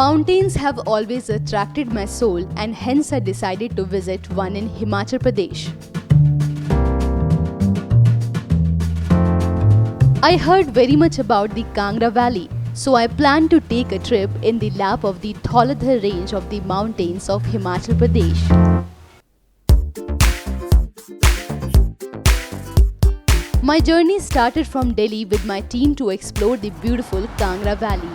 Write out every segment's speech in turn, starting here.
Mountains have always attracted my soul, and hence I decided to visit one in Himachal Pradesh. I heard very much about the Kangra Valley, so I planned to take a trip in the lap of the Dhauladhar range of the mountains of Himachal Pradesh. My journey started from Delhi with my team to explore the beautiful Kangra Valley.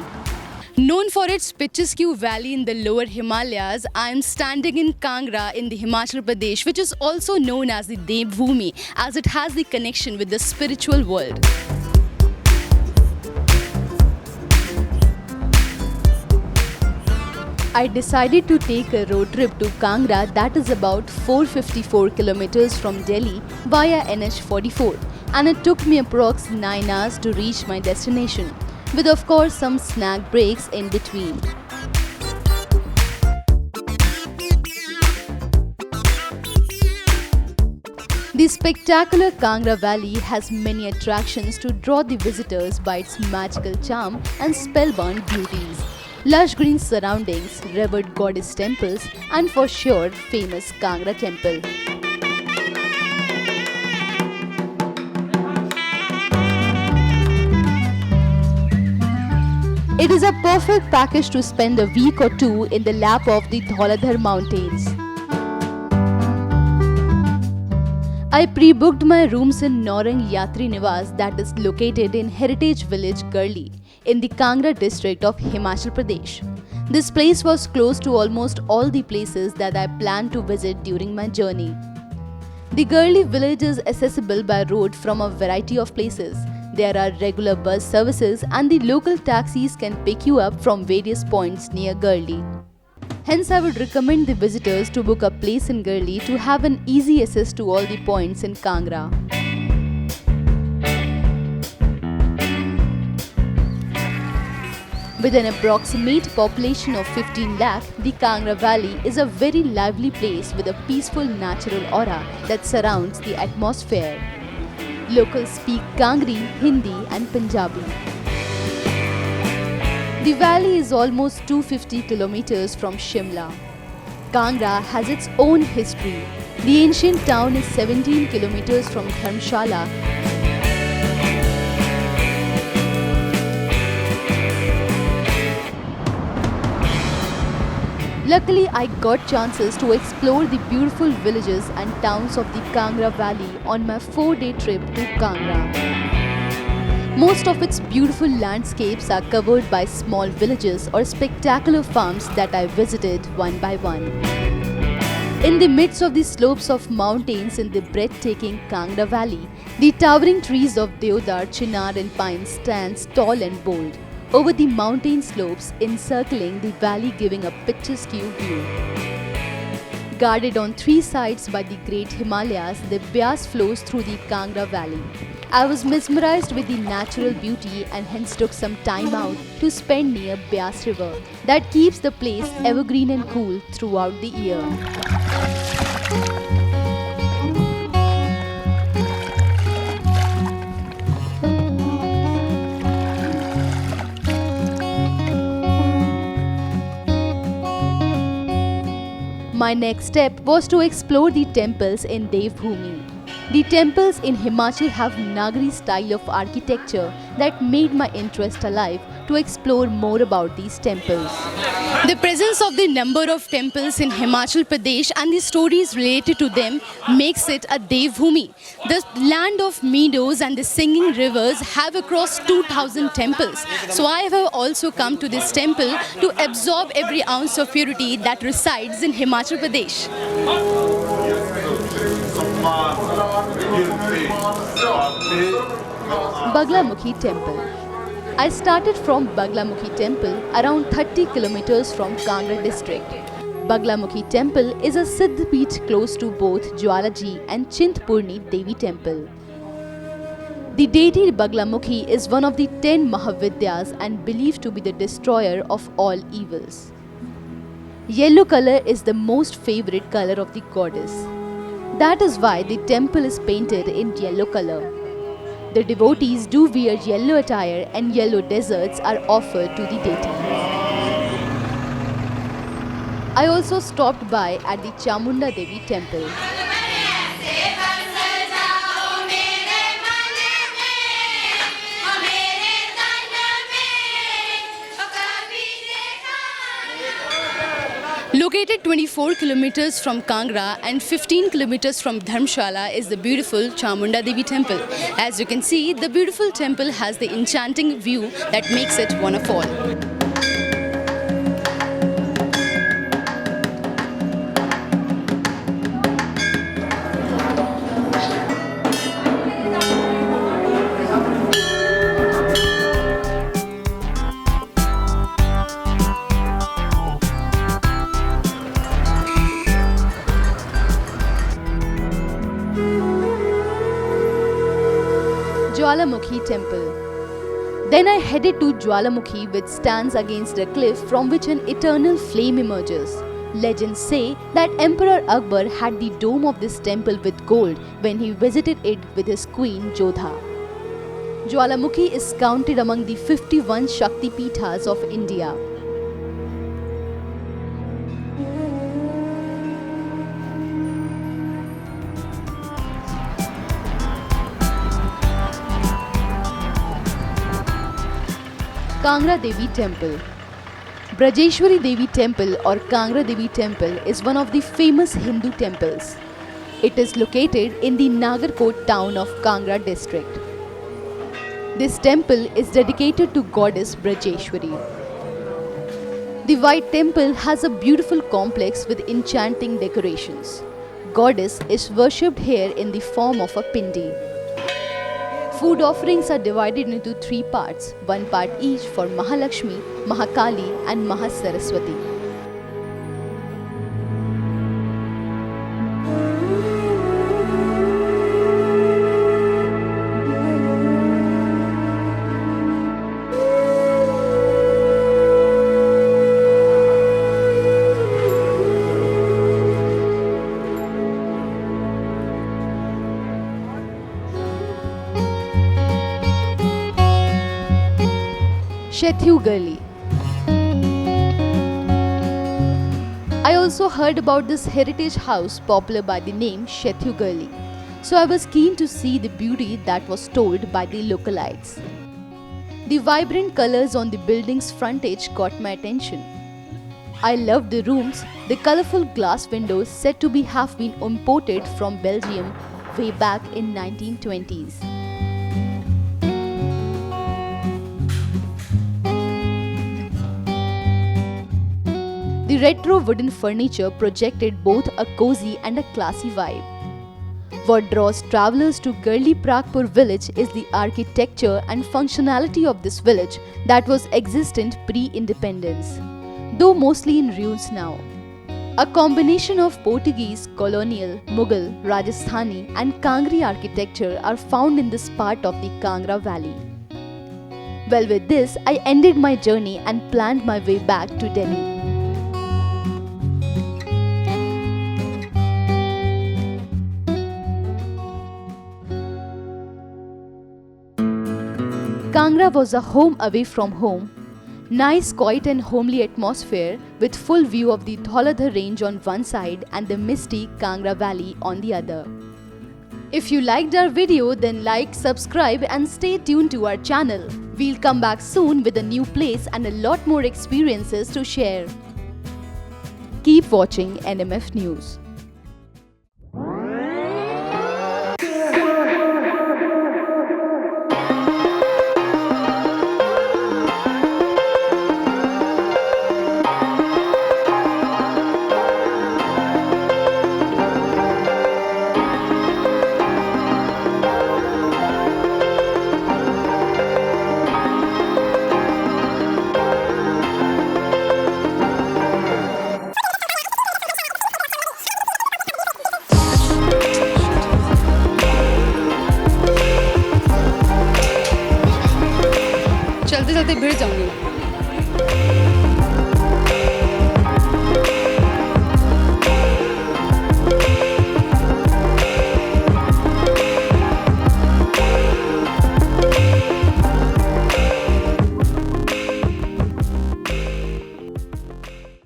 Known for its picturesque valley in the lower Himalayas, I am standing in Kangra in the Himachal Pradesh, which is also known as the Devbhoomi, as it has the connection with the spiritual world. I decided to take a road trip to Kangra that is about 454 kilometers from Delhi via NH44, and it took me approx 9 hours to reach my destination, with of course some snack breaks in between. The spectacular Kangra Valley has many attractions to draw the visitors by its magical charm and spellbound beauties. Lush green surroundings, revered goddess temples, and for sure famous Kangra temple. It is a perfect package to spend a week or two in the lap of the Dhauladhar mountains. I pre-booked my rooms in Naurang Yatri Niwas that is located in Heritage Village Garli in the Kangra district of Himachal Pradesh. This place was close to almost all the places that I planned to visit during my journey. The Garli village is accessible by road from a variety of places. There are regular bus services and the local taxis can pick you up from various points near Garli. Hence, I would recommend the visitors to book a place in Garli to have an easy access to all the points in Kangra. With an approximate population of 15 lakh, the Kangra Valley is a very lively place with a peaceful natural aura that surrounds the atmosphere. Locals speak Kangri, Hindi and Punjabi. The valley is almost 250 kilometers from Shimla. Kangra has its own history. The ancient town is 17 kilometers from Dharamshala. Luckily, I got chances to explore the beautiful villages and towns of the Kangra Valley on my 4-day trip to Kangra. Most of its beautiful landscapes are covered by small villages or spectacular farms that I visited one by one. In the midst of the slopes of mountains in the breathtaking Kangra Valley, the towering trees of Deodar, Chinar and pine stand tall and bold over the mountain slopes, encircling the valley, giving a picturesque view. Guarded on 3 sides by the great Himalayas, the Beas flows through the Kangra Valley. I was mesmerized with the natural beauty and hence took some time out to spend near Beas River that keeps the place evergreen and cool throughout the year. My next step was to explore the temples in Devbhoomi. The temples in Himachal have Nagari style of architecture that made my interest alive to explore more about these temples. The presence of the number of temples in Himachal Pradesh and the stories related to them makes it a Devbhoomi. The land of meadows and the singing rivers have across 2000 temples. So I have also come to this temple to absorb every ounce of purity that resides in Himachal Pradesh. Baglamukhi Temple. I started from Baglamukhi Temple around 30 kilometers from Kangra district. Baglamukhi Temple is a Siddhapeeth close to both Jwalaji and Chintpurni Devi Temple. The deity Baglamukhi is one of the 10 Mahavidyas and believed to be the destroyer of all evils. Yellow color is the most favorite color of the goddess. That is why the temple is painted in yellow color. The devotees do wear yellow attire and yellow desserts are offered to the deity. I also stopped by at the Chamunda Devi temple. Located 24 kilometers from Kangra and 15 kilometers from Dharmshala is the beautiful Chamunda Devi temple. As you can see, the beautiful temple has the enchanting view that makes it one of all. Jwalamukhi temple. Then I headed to Jwalamukhi, which stands against a cliff from which an eternal flame emerges. Legends say that Emperor Akbar had the dome of this temple with gold when he visited it with his queen Jodha. Jwalamukhi is counted among the 51 Shakti Pithas of India. Kangra Devi Temple. Brajeshwari Devi Temple or Kangra Devi Temple is one of the famous Hindu temples. It is located in the Nagarkot town of Kangra district. This temple is dedicated to goddess Brajeshwari. The White Temple has a beautiful complex with enchanting decorations. Goddess is worshipped here in the form of a pindi. Food offerings are divided into 3 parts, 1 part each for Mahalakshmi, Mahakali and Mahasaraswati. Shethu Gully. I also heard about this heritage house popular by the name Shethu Gully, so I was keen to see the beauty that was told by the localites. The vibrant colors on the building's frontage caught my attention. I loved the rooms, the colorful glass windows said to have been imported from Belgium way back in 1920s. The retro wooden furniture projected both a cozy and a classy vibe. What draws travelers to Gurli Pragpur village is the architecture and functionality of this village that was existent pre-independence, though mostly in ruins now. A combination of Portuguese, colonial, Mughal, Rajasthani and Kangri architecture are found in this part of the Kangra valley. Well, with this, I ended my journey and planned my way back to Delhi. Kangra was a home away from home. Nice, quiet and homely atmosphere with full view of the Dhauladhar range on one side and the misty Kangra valley on the other. If you liked our video, then like, subscribe and stay tuned to our channel. We'll come back soon with a new place and a lot more experiences to share. Keep watching NMF News. चलते चलते भिड़ जाऊंगी।